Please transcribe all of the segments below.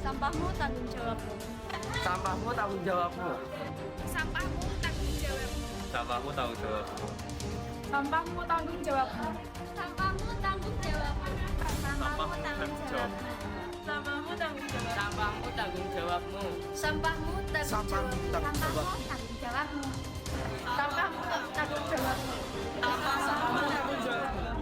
Sampahmu tanggung jawabmu. Sampahmu tanggung jawabmu. Sampahmu tanggung jawabmu. Sampahmu tanggung jawabmu. Sampahmu tanggung jawabmu. Sampahmu tanggung jawabmu. Sampahmu tanggung jawabmu. Sampahmu tanggung jawabmu. Sampahmu tanggung jawabmu. Sampahmu tanggung jawabmu. Sampahmu tanggung jawabmu. Sampahmu tanggung jawabmu.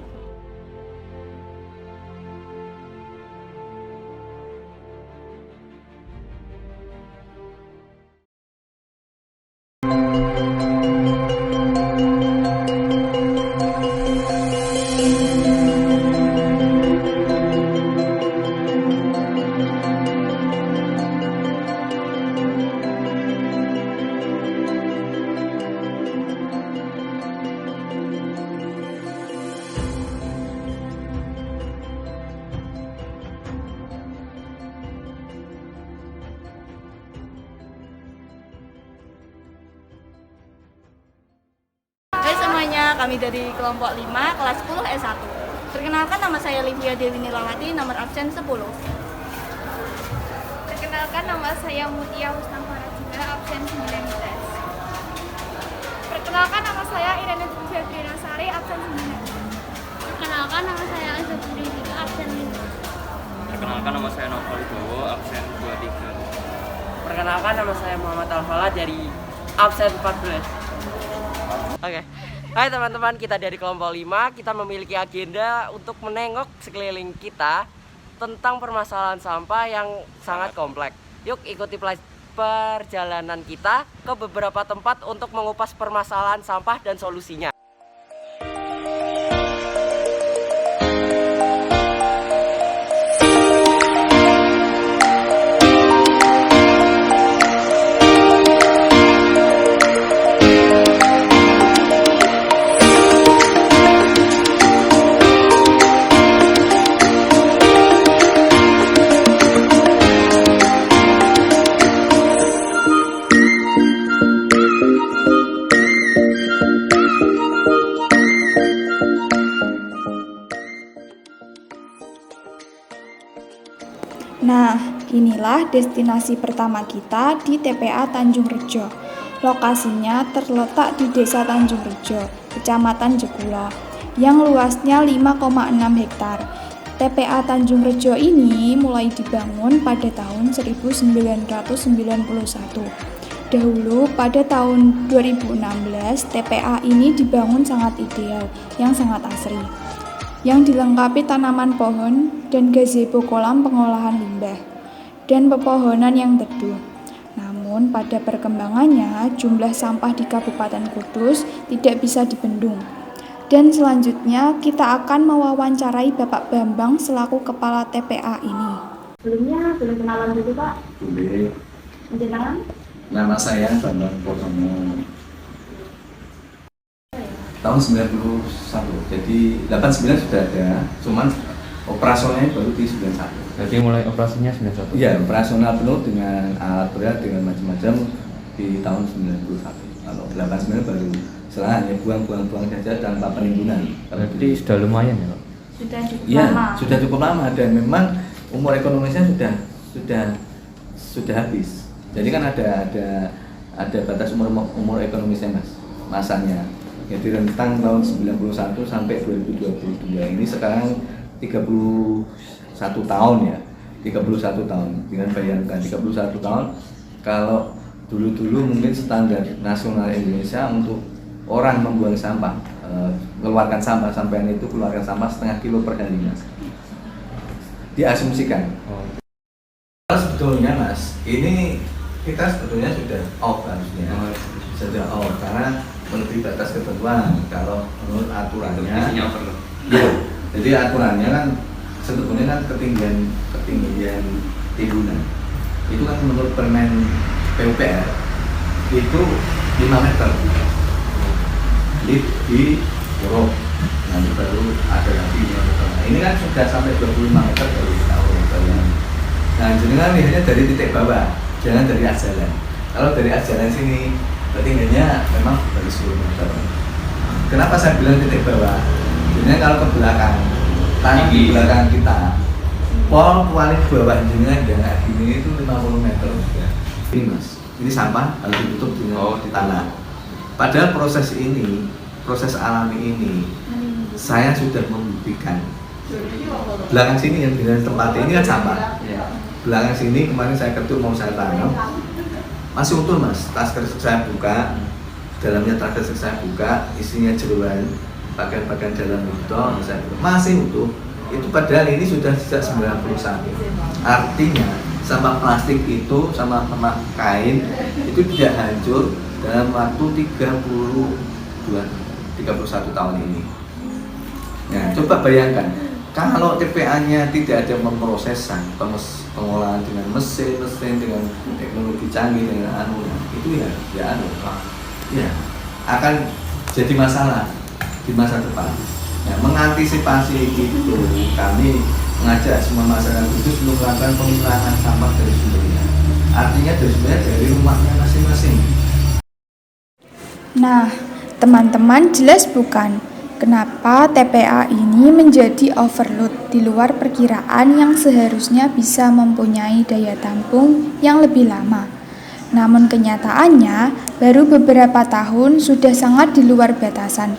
Hai semuanya, kami dari kelompok 5, kelas 10 S1. Perkenalkan, nama saya Livia Dewi Nilawati, nomor absen 10. Perkenalkan, nama saya Mutia Husna Farajina, absen 19. Perkenalkan, nama saya Irene Jadrinasari, absen 9. Perkenalkan, nama saya Azabri Dika, absen 5. Perkenalkan, nama saya Novel Wibowo, absen 23. Perkenalkan, nama saya Muhammad Al-Falah dari absen 14. Oke. Hai teman-teman, kita dari kelompok 5, kita memiliki agenda untuk menengok sekeliling kita tentang permasalahan sampah yang sangat kompleks. Yuk ikuti perjalanan kita ke beberapa tempat untuk mengupas permasalahan sampah dan solusinya. Nah, inilah destinasi pertama kita di TPA Tanjung Rejo. Lokasinya terletak di Desa Tanjung Rejo, Kecamatan Jekulo, yang luasnya 5,6 hektar. TPA Tanjung Rejo ini mulai dibangun pada tahun 1991. Dahulu pada tahun 2016, TPA ini dibangun sangat ideal, yang sangat asri, yang dilengkapi tanaman pohon dan gazebo kolam pengolahan limbah dan pepohonan yang teduh. Namun pada perkembangannya jumlah sampah di Kabupaten Kudus tidak bisa dibendung. Dan selanjutnya kita akan mewawancarai Bapak Bambang selaku Kepala TPA ini. Sebelumnya, boleh kenalan dulu Pak? Boleh. Penjelangan? Nama saya Bambang Potomo. Tahun 91, jadi 89 sudah ada, cuman operasionalnya baru di 91. Jadi mulai operasinya 91? Iya, operasional penuh dengan alat berat, dengan macam-macam di tahun 91. Kalau 89 baru hanya buang-buang saja tanpa penimbunan. Berarti sudah lumayan ya Pak? Sudah cukup Iya, lama. sudah cukup lama dan memang umur ekonomisnya sudah habis. Jadi kan ada batas umur ekonomisnya Mas, masanya. Jadi rentang tahun 91 sampai 2022 ini sekarang 31 tahun ya. 31 tahun. Dengan bayangkan 31 tahun, kalau dulu mungkin standar nasional Indonesia untuk orang membuang sampah, mengeluarkan sampah, sampean itu keluarkan sampah setengah kilo per hari Mas. Diasumsikan. Kalau sebetulnya Mas, ini kita sebetulnya sudah off harusnya. Sudah off karena melebihi batas ketentuan. Kalau menurut aturannya, ya, jadi aturannya kan sebetulnya kan ketinggian timbunan itu kan menurut Permen PUPR itu 5 meter di Borok. Nanti baru ada lagi 5 meter. Nah, ini kan sudah sampai 25 meter baru tahun. Nah, jenengan lihatnya dari titik bawah, jangan dari ajalan. Kalau dari ajalan sini ketinggiannya memang baru 10 meter. Kenapa saya bilang titik bawah? Sebenarnya kalau ke belakang, tanah di belakang kita pol paling bawah jenengan kayak gini itu 50 meter sudah. Ini mas, ini sampah harus ditutup dengan di tanah. Padahal proses ini, proses alami ini, saya sudah membuktikan. Belakang sini yang dengan tempat ini kan sampah. Belakang sini kemarin saya ketuk mau saya tanam, masih utuh mas. Tas kresek saya buka, dalamnya tas kresek saya buka, isinya jeruan, bagian-bagian dalam itu saya buka, masih utuh. Itu padahal ini sudah sejak 91. Artinya sampah plastik itu sama kain itu tidak hancur dalam waktu 31 tahun ini. Nah, coba bayangkan kalau TPA-nya tidak ada memproses pengolahan dengan mesin dengan teknologi canggih dengan itu ya akan jadi masalah di masa depan. Nah, mengantisipasi itu kami mengajak semua masyarakat Kudus untuk melakukan pemilahan sampah dari sumbernya. Artinya dari rumahnya masing-masing. Nah, teman-teman jelas bukan kenapa TPA ini menjadi overload di luar perkiraan yang seharusnya bisa mempunyai daya tampung yang lebih lama. Namun kenyataannya baru beberapa tahun sudah sangat di luar batasan.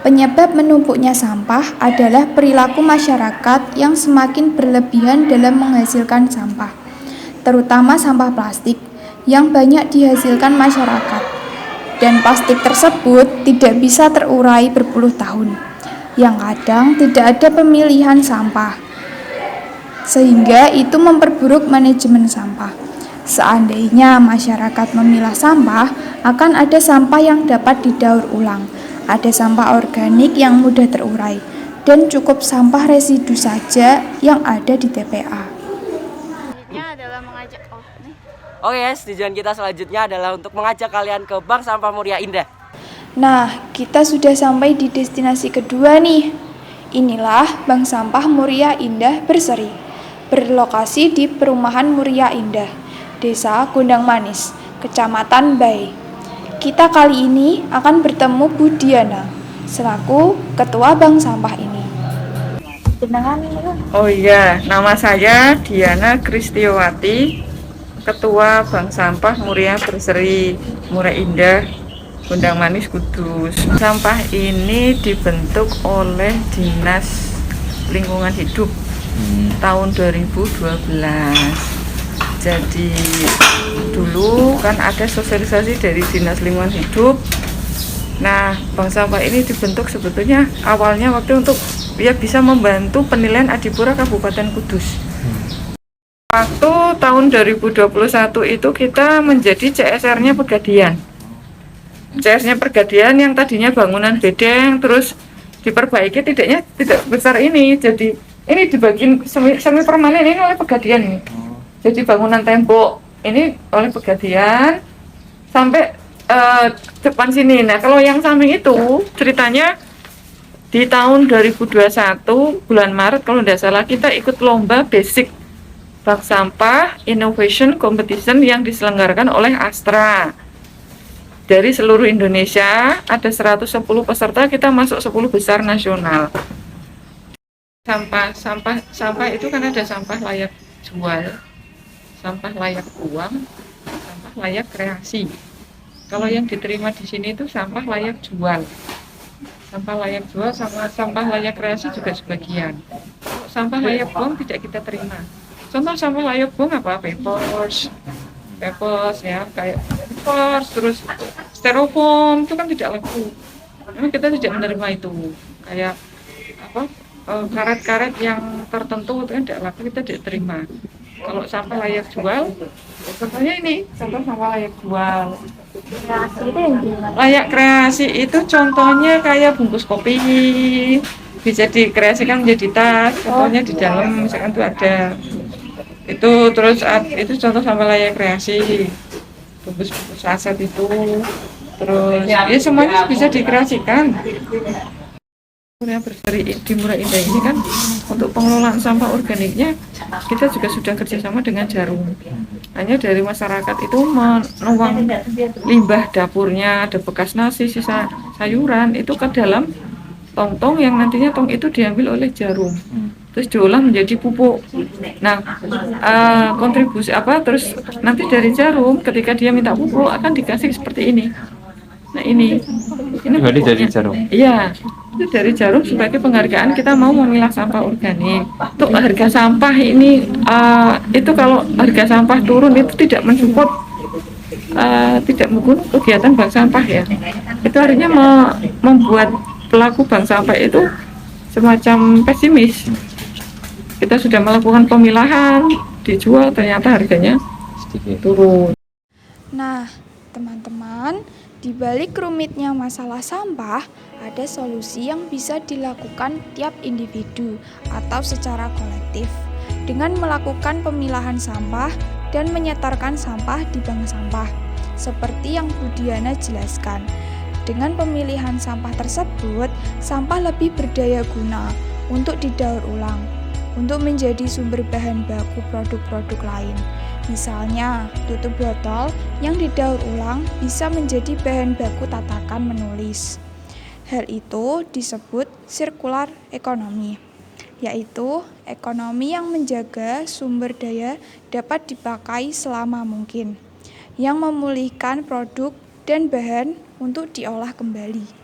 Penyebab menumpuknya sampah adalah perilaku masyarakat yang semakin berlebihan dalam menghasilkan sampah, terutama sampah plastik yang banyak dihasilkan masyarakat. Dan plastik tersebut tidak bisa terurai berpuluh tahun, yang kadang tidak ada pemilihan sampah, sehingga itu memperburuk manajemen sampah. Seandainya masyarakat memilah sampah, akan ada sampah yang dapat didaur ulang, ada sampah organik yang mudah terurai, dan cukup sampah residu saja yang ada di TPA. Selanjutnya adalah mengajak Oke guys, tujuan kita selanjutnya adalah untuk mengajak kalian ke Bank Sampah Muria Indah. Nah, kita sudah sampai di destinasi kedua nih. Inilah Bank Sampah Muria Indah Berseri, berlokasi di Perumahan Muria Indah, Desa Gondang Manis, Kecamatan Bae. Kita kali ini akan bertemu Bu Diana, selaku Ketua Bank Sampah ini. Oh iya, nama saya Diana Kristiawati, Ketua Bank Sampah Muria Berseri, Muria Indah, Gondang Manis, Kudus. Sampah ini dibentuk oleh Dinas Lingkungan Hidup tahun 2012. Jadi dulu kan ada sosialisasi dari Dinas Lingkungan Hidup. Nah, Bank Sampah ini dibentuk sebetulnya awalnya waktu untuk ya bisa membantu penilaian Adipura Kabupaten Kudus. Waktu tahun 2021 itu kita menjadi CSR-nya Pegadian. CSR-nya Pegadian yang tadinya bangunan bedeng terus diperbaiki tidak besar ini. Jadi ini dibagiin semi permanen ini oleh Pegadian ini. Jadi bangunan tembok ini oleh Pegadian sampai depan sini. Nah, kalau yang samping itu ceritanya di tahun 2021 bulan Maret kalau tidak salah kita ikut lomba basic Bank Sampah Innovation Competition yang diselenggarakan oleh Astra. Dari seluruh Indonesia ada 110 peserta, kita masuk 10 besar nasional. Sampah itu kan ada sampah layak jual, sampah layak buang, sampah layak kreasi. Kalau yang diterima di sini itu sampah layak jual. Sampah layak jual sama sampah layak kreasi juga sebagian. Sampah layak buang tidak kita terima. Contoh sampah layak buang apa? Papers ya, kayak papers, terus styrofoam itu kan tidak laku. Memang kita tidak menerima itu. Kayak apa? Karet-karet yang tertentu itu kan tidak laku, kita tidak terima. Kalau sampah layak jual, contohnya ini, contoh sampah layak jual. Layak kreasi itu contohnya kayak bungkus kopi, bisa dikreasikan menjadi tas, contohnya di dalam misalkan itu ada. Itu terus itu contoh sampah layak kreasi, bungkus saset itu, terus ya semuanya bisa dikreasikan. Muria Berseri di Muria Indah ini kan untuk pengelolaan sampah organiknya kita juga sudah kerjasama dengan Jarum. Hanya dari masyarakat itu menuang limbah dapurnya, ada bekas nasi, sisa sayuran itu ke dalam tong-tong yang nantinya tong itu diambil oleh Jarum. terus diolah menjadi pupuk. Nah, kontribusi terus nanti dari jarum ketika dia minta pupuk akan dikasih seperti ini. Nah ini Berarti dari pupuknya. jarum? Iya, itu dari jarum sebagai penghargaan kita mau memilah sampah organik. Untuk harga sampah ini itu kalau harga sampah turun itu tidak mensupport, tidak mendukung kegiatan bank sampah ya. Itu artinya membuat pelaku bank sampah itu semacam pesimis. Kita sudah melakukan pemilahan, dijual ternyata harganya turun. Nah, teman-teman, di balik rumitnya masalah sampah, ada solusi yang bisa dilakukan tiap individu atau secara kolektif dengan melakukan pemilahan sampah dan menyetorkan sampah di bank sampah. Seperti yang Bu Diana jelaskan, dengan pemilihan sampah tersebut, sampah lebih berdaya guna untuk didaur ulang, untuk menjadi sumber bahan baku produk-produk lain. Misalnya, tutup botol yang didaur ulang bisa menjadi bahan baku tatakan menulis. Hal itu disebut circular economy, yaitu ekonomi yang menjaga sumber daya dapat dipakai selama mungkin, yang memulihkan produk dan bahan untuk diolah kembali.